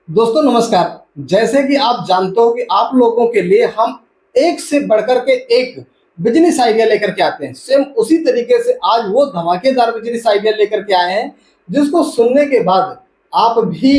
दोस्तों नमस्कार। जैसे कि आप जानते हो कि आप लोगों के लिए हम एक से बढ़कर के एक बिजनेस आइडिया लेकर के आते हैं। सेम उसी तरीके से आज वो धमाकेदार बिजनेस आइडिया लेकर के आए हैं जिसको सुनने के बाद आप भी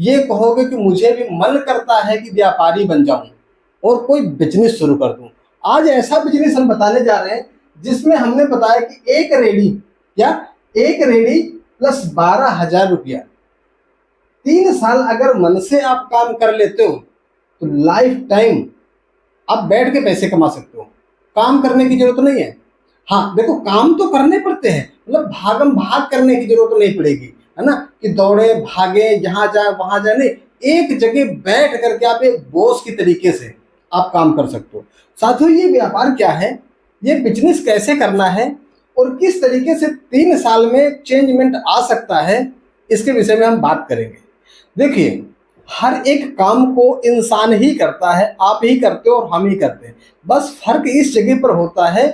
ये कहोगे कि मुझे भी मन करता है कि व्यापारी बन जाऊं और कोई बिजनेस शुरू कर दूं। आज ऐसा बिजनेस हम बताने जा रहे हैं जिसमें हमने बताया कि एक रेडी प्लस 12,000 रुपया 3 साल अगर मन से आप काम कर लेते हो तो लाइफ टाइम आप बैठ के पैसे कमा सकते हो। काम करने की जरूरत नहीं है। हाँ देखो, काम तो करने पड़ते हैं, मतलब भागम भाग करने की जरूरत नहीं पड़ेगी, है ना, कि दौड़े भागे यहाँ जाए वहां जाए, नहीं। एक जगह बैठ करके आप एक बॉस की तरीके से आप काम कर सकते हो। साथियों, ये व्यापार क्या है, ये बिजनेस कैसे करना है और किस तरीके से 3 साल में चेंजमेंट आ सकता है, इसके विषय में हम बात करेंगे। देखिए, हर एक काम को इंसान ही करता है, आप ही करते हो और हम ही करते हैं। बस फर्क इस जगह पर होता है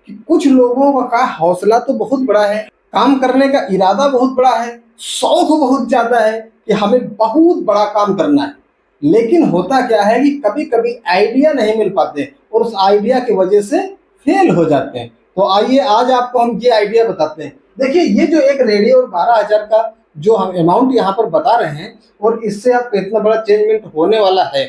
कि कुछ लोगों का हौसला तो बहुत बड़ा है, काम करने का इरादा बहुत बड़ा है, शौक बहुत ज्यादा है कि हमें बहुत बड़ा काम करना है। लेकिन होता क्या है कि कभी कभी आइडिया नहीं मिल पाते और उस आइडिया की वजह से फेल हो जाते हैं। तो आइए आज आपको हम ये आइडिया बताते हैं। देखिए, ये जो एक रेडी और 12,000 का जो हम अमाउंट यहाँ पर बता रहे हैं और इससे आपको इतना बड़ा चेंजमेंट होने वाला है,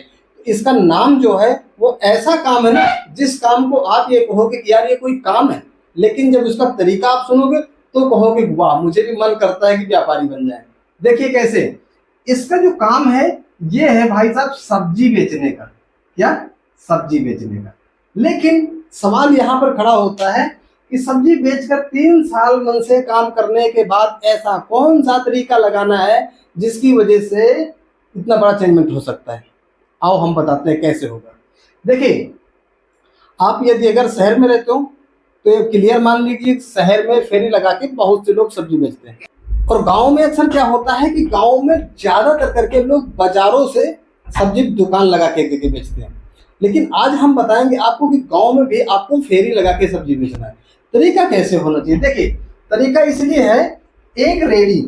इसका नाम जो है वो ऐसा काम है ना, जिस काम को आप ये कहोगे कि यार ये कोई काम है, लेकिन जब उसका तरीका आप सुनोगे तो कहोगे वाह, मुझे भी मन करता है कि व्यापारी बन जाए। देखिए कैसे इसका जो काम है, ये है भाई साहब सब्जी बेचने का। क्या? सब्जी बेचने का। लेकिन सवाल यहाँ पर खड़ा होता है कि सब्जी बेचकर 3 साल मन से काम करने के बाद ऐसा कौन सा तरीका लगाना है जिसकी वजह से इतना बड़ा चेंजमेंट हो सकता है। आओ हम बताते हैं कैसे होगा। देखिए, आप यदि अगर शहर में रहते हो तो ये क्लियर मान लीजिए, शहर में फेरी लगा के बहुत से लोग सब्जी बेचते हैं। और गांव में अक्सर क्या होता है कि गांव में ज्यादातर करके लोग बाजारों से सब्जी दुकान लगा के बेचते हैं। लेकिन आज हम बताएंगे आपको कि गांव में भी आपको फेरी लगा के सब्जी बेचना है। तरीका कैसे होना चाहिए? देखिए, तरीका इसलिए है, एक रेडी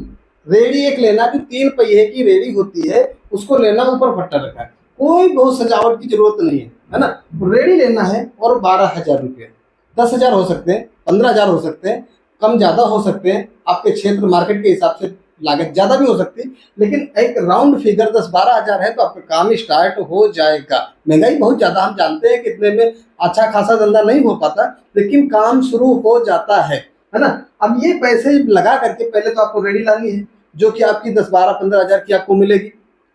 रेडी एक लेना, जो 3 पहिए की रेडी होती है उसको लेना, ऊपर फट्टा रखा है, कोई बहुत सजावट की जरूरत नहीं है ना। रेडी लेना है और 12,000 रुपये, 10,000 हो सकते हैं, 15,000 हो सकते हैं, कम ज्यादा हो सकते हैं, आपके क्षेत्र मार्केट के हिसाब से लागत ज्यादा भी हो सकती है। लेकिन एक राउंड फिगर 10-12,000 है तो आपका काम स्टार्ट हो जाएगा। महंगाई बहुत ज्यादा, हम जानते हैं कितने में अच्छा खासा धंधा नहीं हो पाता, लेकिन काम शुरू हो जाता है ना। अब ये पैसे लगा करके पहले तो आपको रेडी लानी है, जो कि आपकी 10-12-15,000 की आपको मिलेगी।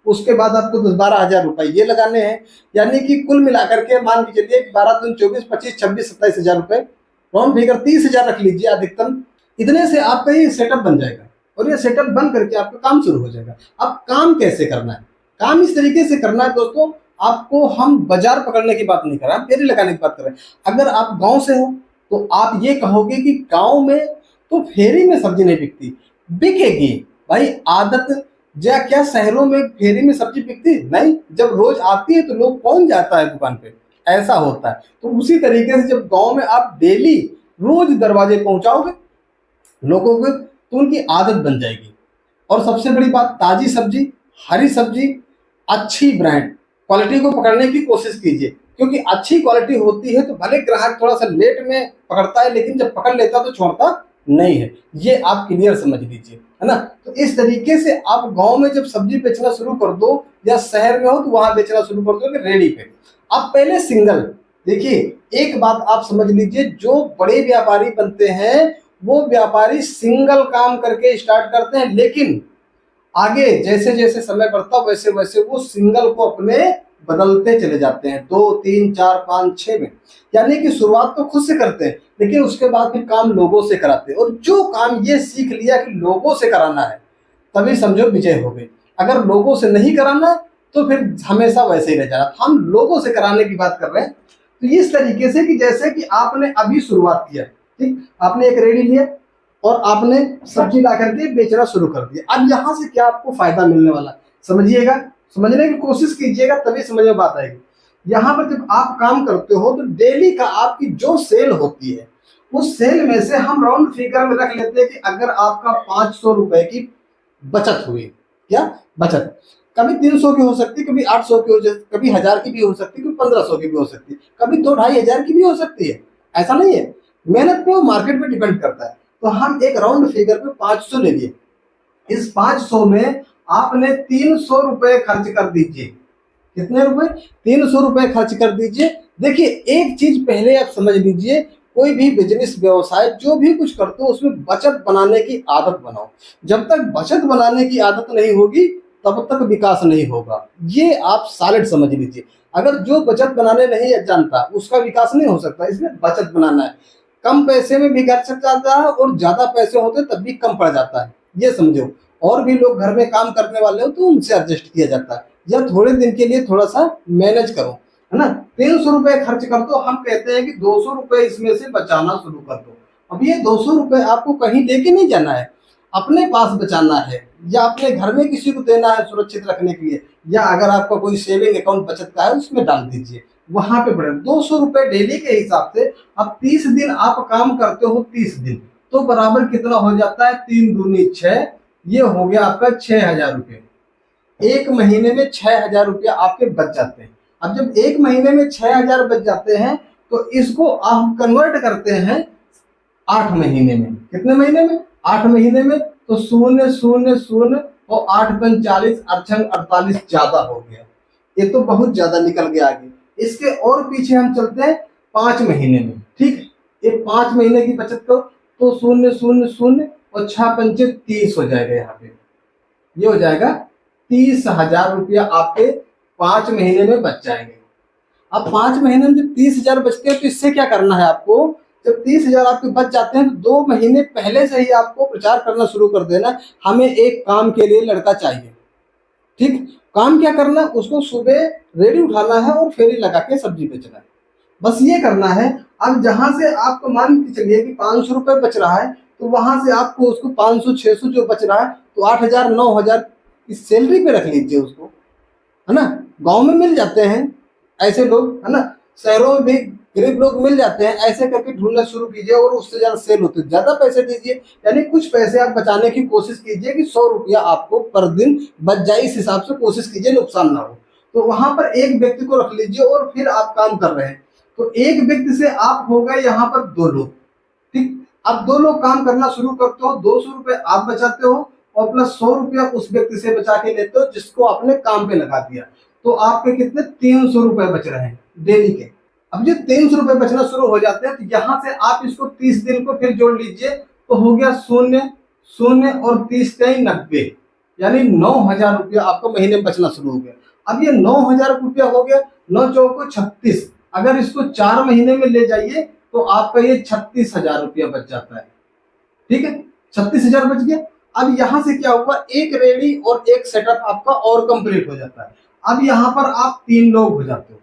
उसके बाद आपको 10-12,000 रुपए ये लगाने हैं, यानी कि कुल मिलाकर के मान के चलिए 12 दूनी 24, 25, 26, 27,000 रुपए, राउंड फिगर 30,000 रख लीजिए अधिकतम। इतने से आपका ये सेटअप बन जाएगा और ये सेटअप बन करके आपका काम शुरू हो जाएगा। अब काम कैसे करना है? काम इस तरीके से करना है दोस्तों, आपको हम बाजार पकड़ने की बात नहीं कर रहे हैं, हम फेरी लगाने की बात कर रहे हैं। अगर आप गांव से हो तो आप ये कहोगे कि गांव में तो फेरी में सब्जी नहीं बिकती। बिकेगी भाई, आदत जा क्या शहरों में फेरी में सब्जी बिकती नहीं? जब रोज आती है तो लोग कौन जाता है दुकान पे, ऐसा होता है। तो उसी तरीके से जब गांव में आप डेली रोज दरवाजे पहुंचाओगे लोगों को तो उनकी आदत बन जाएगी। और सबसे बड़ी बात, ताजी सब्जी, हरी सब्जी, अच्छी ब्रांड क्वालिटी को पकड़ने की कोशिश कीजिए, क्योंकि अच्छी क्वालिटी होती है तो भले ग्राहक थोड़ा सा लेट में पकड़ता है, लेकिन जब पकड़ लेता तो छोड़ता नहीं है। ये आप क्लियर समझ लीजिए, है ना। तो इस तरीके से आप गांव में जब सब्जी बेचना शुरू कर दो या शहर में हो तो वहां बेचना शुरू कर दो रेडी पे। आप पहले सिंगल, देखिए एक बात आप समझ लीजिए, जो बड़े व्यापारी बनते हैं वो व्यापारी सिंगल काम करके स्टार्ट करते हैं, लेकिन आगे जैसे जैसे समय बढ़ता वैसे वैसे वो सिंगल को अपने बदलते चले जाते हैं, 2, 3, 4, 5, 6 में। यानी कि शुरुआत तो खुद से करते हैं, लेकिन उसके बाद फिर काम लोगों से कराते हैं। और जो काम ये सीख लिया कि लोगों से कराना है, तभी समझो विजय हो गई। अगर लोगों से नहीं कराना तो फिर हमेशा वैसे ही रह जाना। हम लोगों से कराने की बात कर रहे हैं। तो इस तरीके से कि जैसे कि आपने अभी शुरुआत किया, ठीक, आपने एक रेडी लिया और आपने सब्जी ला करके बेचना शुरू कर दिया। अब यहाँ से क्या आपको फायदा मिलने वाला, समझिएगा, समझने की कोशिश कीजिएगा, तभी समझ में बात आएगी। यहाँ पर जब आप काम करते हो तो डेली का आपकी जो सेल होती है, उस सेल में से हम राउंड फिगर में रख लेते हैं कि अगर आपका 500 रुपए की बचत हुई, क्या बचत, कभी 300 की हो सकती है, कभी 800 की हो सकती, कभी 1000 की भी हो सकती है, कभी 1500 की भी हो सकती है, कभी 2-2.5 हजार की भी हो सकती है। ऐसा नहीं है, मेहनत पे और मार्केट पे डिपेंड करता है। तो हम एक राउंड फिगर पे 500 ले लिए, इस 500 में आपने 300 रुपए खर्च कर दीजिए। कितने रुपए? 300 रुपए खर्च कर दीजिए। देखिए एक चीज पहले आप समझ लीजिए, कोई भी बिजनेस व्यवसाय जो भी कुछ करते हो उसमें बचत बनाने की आदत बनाओ। जब तक बचत बनाने की आदत नहीं होगी तब तक विकास नहीं होगा। ये आप सॉलिड समझ लीजिए। अगर जो बचत बनाने नहीं जानता उसका विकास नहीं हो सकता, इसलिए बचत बनाना है। कम पैसे में भी घर चल जाता है और ज्यादा पैसे होते तब भी कम पड़ जाता है, ये समझो। और भी लोग घर में काम करने वाले हो तो उनसे एडजस्ट किया जाता है, या थोड़े दिन के लिए थोड़ा सा मैनेज करो, है ना। 300 रुपए खर्च कर दो, हम कहते हैं कि 200 रुपए इसमें से बचाना शुरू कर दो। अब ये 200 रुपए आपको कहीं लेके नहीं जाना है, अपने पास बचाना है, या अपने घर में किसी को देना है सुरक्षित रखने के लिए, या अगर आपका कोई सेविंग अकाउंट बचत का है उसमें डाल दीजिए, वहां पे पड़े 200 रुपए डेली के हिसाब से। अब 30 दिन आप काम करते हो, 30 दिन तो बराबर कितना हो जाता है? 3 दूनी 6, ये हो गया आपका 6,000 रुपये। एक महीने में 6,000 रुपया आपके बच जाते हैं। अब जब एक महीने में 6,000 बच जाते हैं तो इसको आप कन्वर्ट करते हैं 8 महीने में। कितने महीने में? 8 महीने में। तो 0 0 0 और 8 पंच 40, 48 ज्यादा हो गया, ये तो बहुत ज्यादा निकल गया आगे। इसके और पीछे हम चलते हैं 5 महीने में, ठीक है। ये 5 महीने की बचत करो तो 0 0 0 और 6 पंचे 30 हो जाएगा, यहाँ पे ये हो जाएगा 30,000 रुपया आपके 5 महीने में बच जाएंगे। अब 5 महीने में जब 30,000 बचते हैं तो इससे क्या करना है आपको? जब 30,000 आपके बच जाते हैं तो 2 महीने पहले से ही आपको प्रचार करना शुरू कर देना, हमें एक काम के लिए लड़का चाहिए। ठीक, काम क्या करना? उसको सुबह रेडी उठाना है और फेरी लगा के सब्जी बेचना है, बस ये करना है। अब जहां से आपको मान के चलिए कि 500 रुपए बच रहा है, तो वहां से आपको उसको 500 600 जो बच रहा है तो 8,000 9,000 की सैलरी पे रख लीजिए उसको, है ना। गांव में मिल जाते हैं ऐसे लोग, है ना, शहरों में भी गरीब लोग मिल जाते हैं। ऐसे करके ढूंढना शुरू कीजिए और उससे ज्यादा सेल होते, ज्यादा पैसे दीजिए, यानी कुछ पैसे आप बचाने की कोशिश कीजिए कि 100 रुपया आपको पर दिन बच जाए, इस हिसाब से कोशिश कीजिए, नुकसान ना हो। तो वहां पर एक व्यक्ति को रख लीजिए और फिर आप काम कर रहे हैं, तो एक व्यक्ति से आप हो गए यहाँ पर 2 लोग। ठीक, अब 2 लोग काम करना शुरू करते हो, 200 रुपए आप बचाते हो और प्लस 100 रुपया उस व्यक्ति से बचा के लेते हो जिसको आपने काम पे लगा दिया, तो आपके कितने? 300 रुपए बच रहे हैं डेली के। अब जो 300 रुपए बचना शुरू हो जाते हैं तो यहाँ से आप इसको 30 दिन को फिर जोड़ लीजिए, तो हो गया 0 0 और 30 90, यानी 9,000 रुपया आपको महीने में बचना शुरू हो गया। अब ये 9,000 रुपया हो गया, 9 चौको 36, अगर इसको 4 महीने में ले जाइए तो आपका ये 36,000 रुपया बच जाता है। ठीक है, 36,000 बच गया। अब यहाँ से क्या होगा? एक रेडी और एक सेटअप आपका और कंप्लीट हो जाता है। अब यहाँ पर आप 3 लोग हो जाते हो,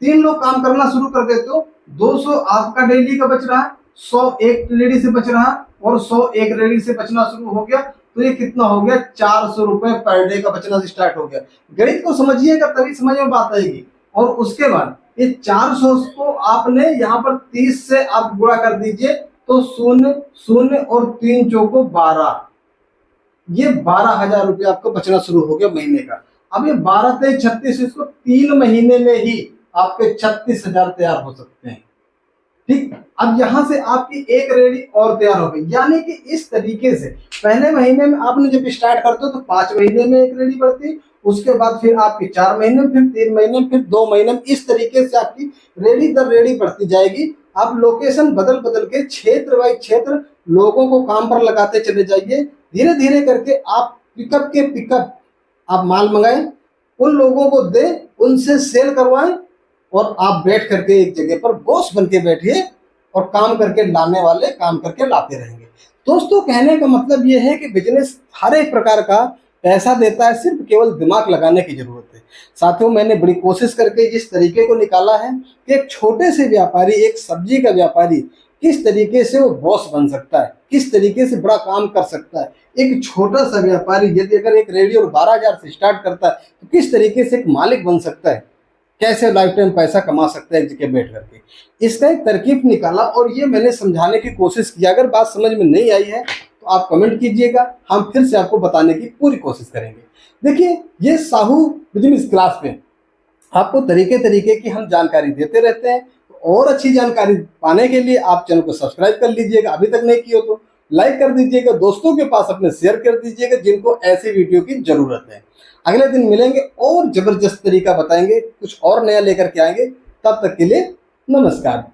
3 लोग काम करना शुरू कर देते हो। 200 आपका डेली का बच रहा है, 100 एक रेडी से बच रहा है और 100 एक रेडी से बचना शुरू हो गया, तो ये कितना हो गया? 400 रुपए पर डे का बचना स्टार्ट हो गया। गणित को समझिएगा तभी समझ में बात आएगी। और उसके बाद ये 400 को आपने यहाँ पर 30 से आप गुणा कर दीजिए, तो 0 0 और 3 चौको 12, ये 12,000 रुपया आपको बचना शुरू हो गया महीने का। अब ये 12 3 36, इसको 3 महीने में ही आपके 36,000 तैयार हो सकते हैं। ठीक, अब यहां से आपकी एक रेडी और तैयार हो गई, यानी कि इस तरीके से पहले महीने में आपने जब स्टार्ट करते हो तो 5 महीने में एक रेडी बढ़ती, उसके बाद फिर आपकी 4 महीने में, फिर 3 महीने में, फिर 2 महीने में, इस तरीके से आपकी रेडी दर रेडी बढ़ती जाएगी। आप लोकेशन बदल बदल के क्षेत्र बाई क्षेत्र लोगों को काम पर लगाते चले जाइए। धीरे धीरे करके आप पिकअप के पिकअप आप माल मंगाएं, उन लोगों को दें, उनसे सेल करवाएं और आप बैठ करके एक जगह पर बॉस बन के बैठिए और काम करके लाने वाले काम करके लाते रहेंगे। दोस्तों कहने का मतलब ये है कि बिजनेस हर एक प्रकार का पैसा देता है, सिर्फ केवल दिमाग लगाने की जरूरत है। साथियों मैंने बड़ी कोशिश करके इस तरीके को निकाला है कि एक छोटे से व्यापारी, एक सब्जी का व्यापारी किस तरीके से वो बॉस बन सकता है, किस तरीके से बड़ा काम कर सकता है। एक छोटा सा व्यापारी यदि अगर एक रेडी और 12,000 से स्टार्ट करता है तो किस तरीके से एक मालिक बन सकता है, कैसे लाइफ टाइम पैसा कमा सकता है एक जगह बैठ करके। इसका एक तरकीब निकाला और ये मैंने समझाने की कोशिश की। अगर बात समझ में नहीं आई है तो आप कमेंट कीजिएगा, हम फिर से आपको बताने की पूरी कोशिश करेंगे। देखिए, ये साहू बिजनेस क्लास में आपको तरीके तरीके की हम जानकारी देते रहते हैं। और अच्छी जानकारी पाने के लिए आप चैनल को सब्सक्राइब कर लीजिएगा, अभी तक नहीं किए तो लाइक कर दीजिएगा, दोस्तों के पास अपने शेयर कर दीजिएगा जिनको ऐसी वीडियो की जरूरत है। अगले दिन मिलेंगे और जबरदस्त तरीका बताएंगे, कुछ और नया लेकर के आएंगे। तब तक के लिए नमस्कार।